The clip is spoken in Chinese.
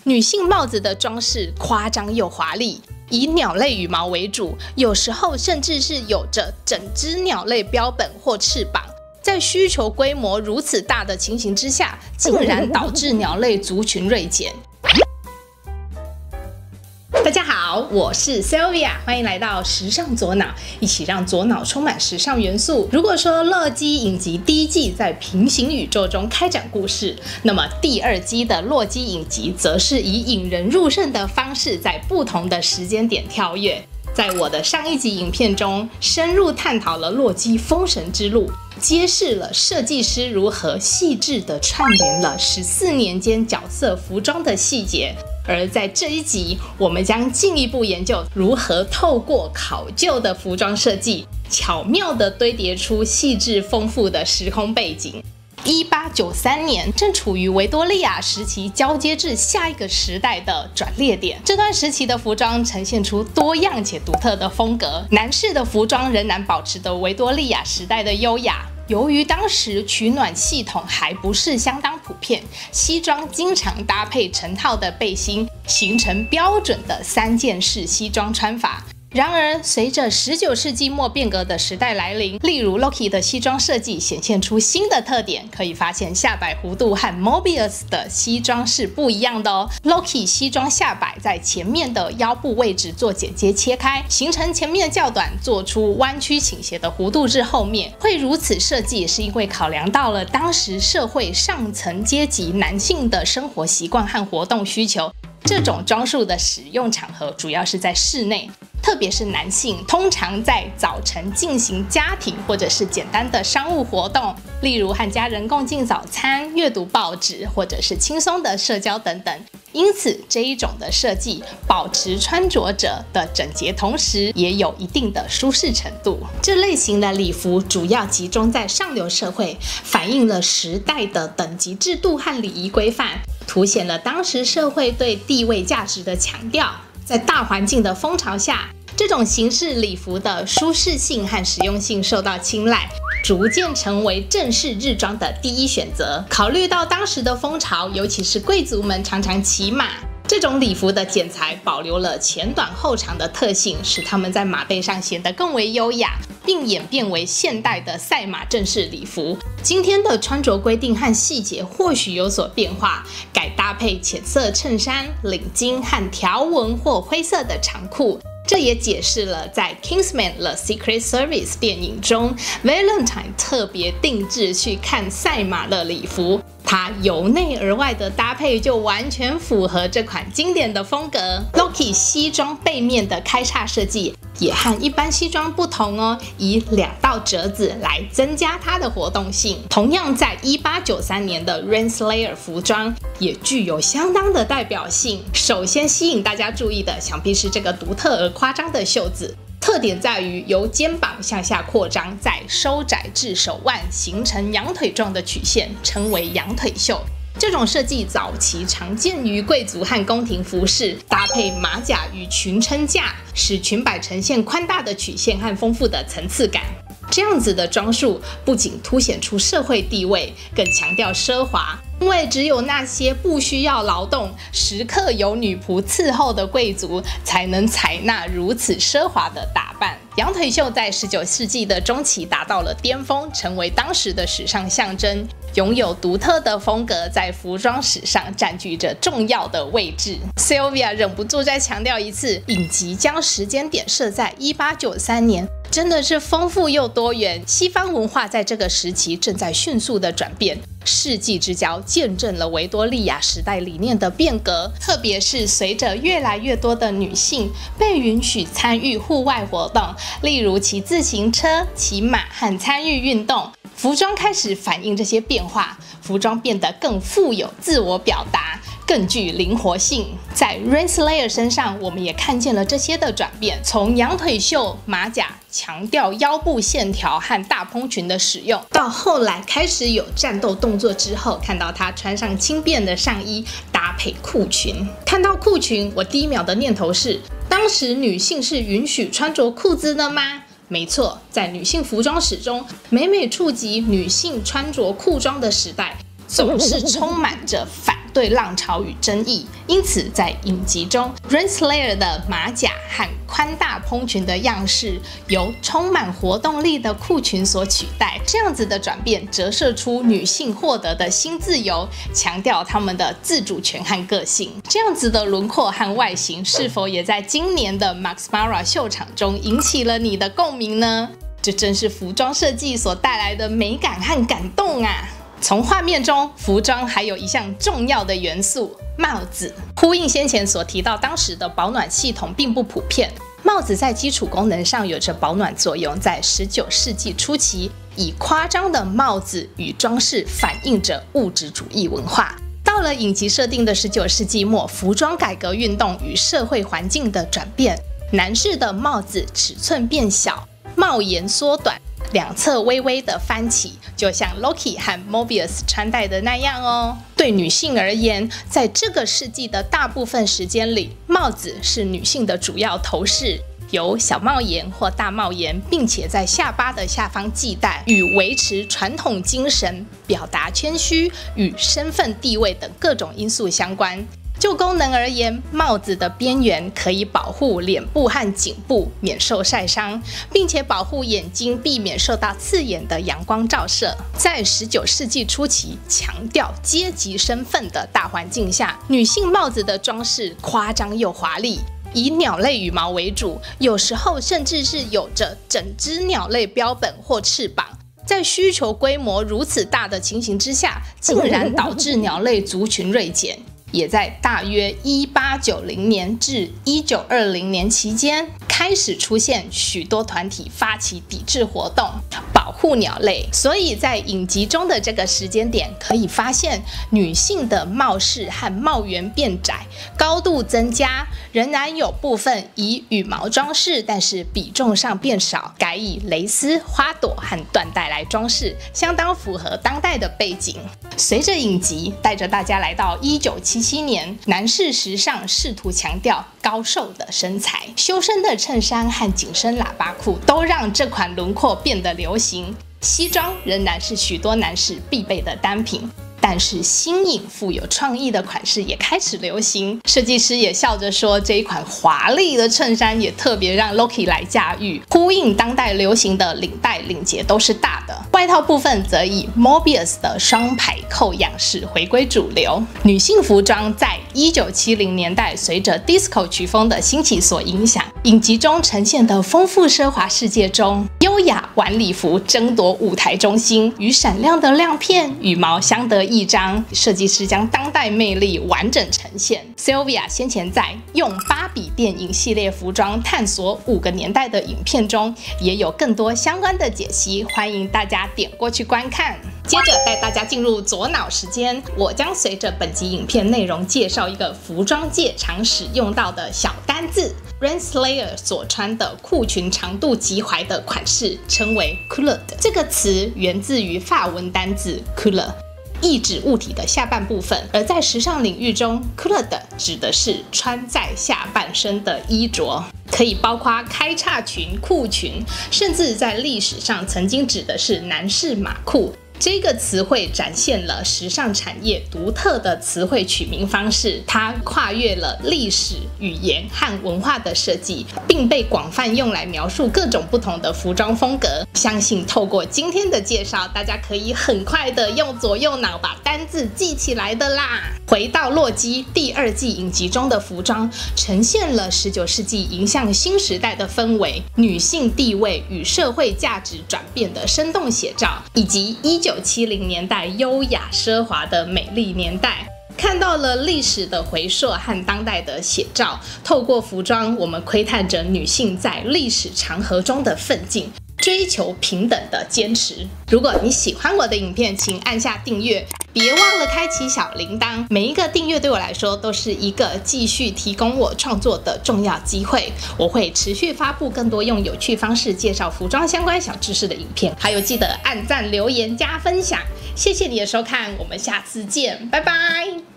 女性帽子的装饰夸张又华丽，以鸟类羽毛为主，有时候甚至是有着整只鸟类标本或翅膀。在需求规模如此大的情形之下，竟然导致鸟类族群锐减。大家好，我是 Sylvia， 欢迎来到时尚左脑，一起让左脑充满时尚元素。如果说洛基影集第一季在平行宇宙中开展故事，那么第二季的洛基影集则是以引人入胜的方式，在不同的时间点跳跃。在我的上一集影片中，深入探讨了洛基封神之路，揭示了设计师如何细致地串联了14年间角色服装的细节。而在这一集，我们将进一步研究如何透过考究的服装设计，巧妙地堆叠出细致丰富的时空背景。1893年正处于维多利亚时期交接至下一个时代的转捩点，这段时期的服装呈现出多样且独特的风格，男士的服装仍然保持着维多利亚时代的优雅。由于当时取暖系统还不是相当普遍，西装经常搭配成套的背心，形成标准的3件式西装穿法。然而，随着19世纪末变革的时代来临，例如 Loki 的西装设计显现出新的特点，可以发现下摆弧度和 Mobius 的西装是不一样的哦。Loki 西装下摆在前面的腰部位置做剪接切开，形成前面较短，做出弯曲倾斜的弧度至后面。会如此设计，是因为考量到了当时社会上层阶级男性的生活习惯和活动需求。这种装束的使用场合主要是在室内，特别是男性通常在早晨进行家庭或者是简单的商务活动，例如和家人共进早餐、阅读报纸，或者是轻松的社交等等。因此，这一种的设计保持穿着者的整洁，同时也有一定的舒适程度。这类型的礼服主要集中在上流社会，反映了时代的等级制度和礼仪规范，凸显了当时社会对地位价值的强调。在大环境的风潮下，这种形式礼服的舒适性和实用性受到青睐，逐渐成为正式日装的第一选择。考虑到当时的风潮，尤其是贵族们常常骑马，这种礼服的剪裁保留了前短后长的特性，使它们在马背上显得更为优雅，并演变为现代的赛马正式礼服。今天的穿着规定和细节或许有所变化，改搭配浅色衬衫、领巾和条纹或灰色的长裤。这也解释了在《Kingsman: The Secret Service》电影中 ，Valentine 特别定制去看赛马的礼服，它由内而外的搭配就完全符合这款经典的风格。Loki 西装背面的开叉设计也和一般西装不同哦，以2道折子来增加它的活动性。同样在1893年的 Renslayer 服装也具有相当的代表性。首先吸引大家注意的，想必是这个独特而夸张的袖子。特点在于由肩膀向下扩张，再收窄至手腕，形成羊腿状的曲线，称为羊腿袖。这种设计早期常见于贵族和宫廷服饰，搭配马甲与裙撑架，使裙摆呈现宽大的曲线和丰富的层次感。这样子的装束不仅凸显出社会地位，更强调奢华，因为只有那些不需要劳动、时刻有女仆伺候的贵族，才能采纳如此奢华的打扮。羊腿袖在19世纪的中期达到了巅峰，成为当时的时尚象征，拥有独特的风格，在服装史上占据着重要的位置。Sylvia 忍不住再强调一次，影集将时间点设在1893年。真的是丰富又多元，西方文化在这个时期正在迅速的转变，世纪之交见证了维多利亚时代理念的变革，特别是随着越来越多的女性被允许参与户外活动，例如骑自行车、骑马和参与运动，服装开始反映这些变化，服装变得更富有自我表达，更具灵活性。在 Renslayer 身上，我们也看见了这些的转变，从羊腿袖、马甲强调腰部线条和大蓬裙的使用，到后来开始有战斗动作之后，看到她穿上轻便的上衣搭配裤裙。看到裤裙，我第一秒的念头是，当时女性是允许穿着裤子的吗？没错，在女性服装史中，每触及女性穿着裤装的时代，总是充满着反对浪潮与争议，因此在影集中 Renslayer 的马甲和宽大蓬裙的样式由充满活动力的裤裙所取代。这样子的转变折射出女性获得的新自由，强调她们的自主权和个性。这样子的轮廓和外形是否也在今年的 Max Mara 秀场中引起了你的共鸣呢？这正是服装设计所带来的美感和感动啊！从画面中，服装还有一项重要的元素——帽子。呼应先前所提到，当时的保暖系统并不普遍，帽子在基础功能上有着保暖作用。在19世纪初期，以夸张的帽子与装饰反映着物质主义文化。到了影集设定的19世纪末，服装改革运动与社会环境的转变，男士的帽子尺寸变小，帽檐缩短，两侧微微的翻起，就像 Loki 和 Mobius 穿戴的那样哦。对女性而言，在这个世纪的大部分时间里，帽子是女性的主要头饰，有小帽檐或大帽檐，并且在下巴的下方系带，与维持传统精神、表达谦虚与身份地位等各种因素相关。就功能而言，帽子的边缘可以保护脸部和颈部免受晒伤，并且保护眼睛避免受到刺眼的阳光照射。在19世纪初期，强调阶级身份的大环境下，女性帽子的装饰夸张又华丽，以鸟类羽毛为主，有时候甚至是有着整只鸟类标本或翅膀。在需求规模如此大的情形之下，竟然导致鸟类族群锐减。也在大约1890年至1920年期间，开始出现许多团体发起抵制活动，保护鸟类。所以在影集中的这个时间点，可以发现女性的帽饰和帽檐变窄，高度增加，仍然有部分以羽毛装饰，但是比重上变少，改以蕾丝、花朵和缎带来装饰，相当符合当代的背景。随着影集带着大家来到1977年，男士时尚试图强调高瘦的身材，修身的衬衫和紧身喇叭裤都让这款轮廓变得流行。西装仍然是许多男士必备的单品，但是新颖富有创意的款式也开始流行。设计师也笑着说，这一款华丽的衬衫也特别让 Loki 来驾驭，呼应当代流行的领带领结都是大的，外套部分则以 Mobius 的双排扣样式回归主流。女性服装在1970年代随着 Disco 曲风的兴起所影响，影集中呈现的丰富奢华世界中，优雅晚礼服争夺舞台中心，与闪亮的亮片、羽毛相得益彰。设计师将当代魅力完整呈现。Sylvia 先前在用芭比电影系列服装探索5个年代的影片中，也有更多相关的解析，欢迎大家点过去观看。接着带大家进入左脑时间，我将随着本集影片内容介绍一个服装界常使用到的小单字。Renslayer 所穿的裤裙长度及踝的款式称为 culotte， 这个词源自于法文单字 culotte， 意指物体的下半部分。而在时尚领域中 culotte 指的是穿在下半身的衣着，可以包括开叉裙、裤裙，甚至在历史上曾经指的是男士马裤。这个词汇展现了时尚产业独特的词汇取名方式，它跨越了历史、语言和文化的设计，并被广泛用来描述各种不同的服装风格。相信透过今天的介绍，大家可以很快的用左右脑把单字记起来的啦。回到洛基第2季影集中的服装，呈现了19世纪迎向新时代的氛围，女性地位与社会价值转变的生动写照，以及1970年代优雅奢华的美丽年代。看到了历史的回溯和当代的写照，透过服装，我们窥探着女性在历史长河中的奋进，追求平等的坚持。如果你喜欢我的影片，请按下订阅，别忘了开启小铃铛。每一个订阅对我来说都是一个继续提供我创作的重要机会。我会持续发布更多用有趣方式介绍服装相关小知识的影片，还有记得按赞、留言、加分享。谢谢你的收看，我们下次见，拜拜。